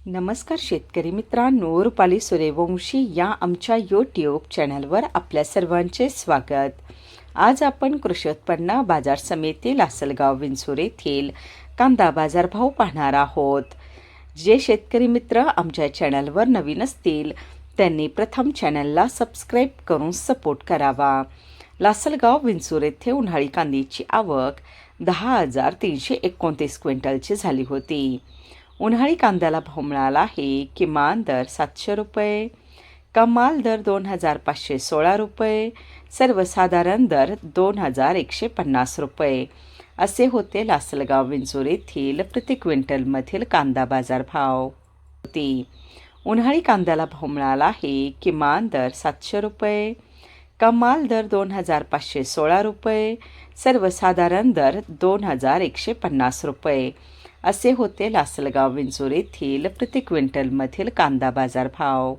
नमस्कार शेतकरी मित्रांनो, रुपाली सूर्यवंशी या आमच्या यूट्यूब चॅनलवर आपल्या सर्वांचे स्वागत. आज आपण कृषी उत्पन्न बाजार समिती लासलगाव विंचूर येथील कांदा बाजारभाव पाहणार आहोत. जे शेतकरी मित्र आमच्या चॅनलवर नवीन असतील त्यांनी प्रथम चॅनलला सबस्क्राईब करून सपोर्ट करावा. लासलगाव विंचूर येथे उन्हाळी कांद्याची आवक 10,329 क्विंटलची झाली होती. उन्हाळी कांद्याला भाव मिळाला आहे. किमान दर 700 रुपये, कमाल दर 2,516 रुपये, सर्वसाधारण दर 2,150 रुपये असे होते लासलगाव विंचूर येथील प्रति क्विंटलमधील कांदा बाजार भाव होते. उन्हाळी कांद्याला भाव मिळाला आहे. किमान दर 700 रुपये, कमाल दर 2,516 रुपये, सर्वसाधारण दर 2,150 रुपये असे होते लासलगाव विंचूर येथील प्रति क्विंटलमधील कांदा बाजार भाव.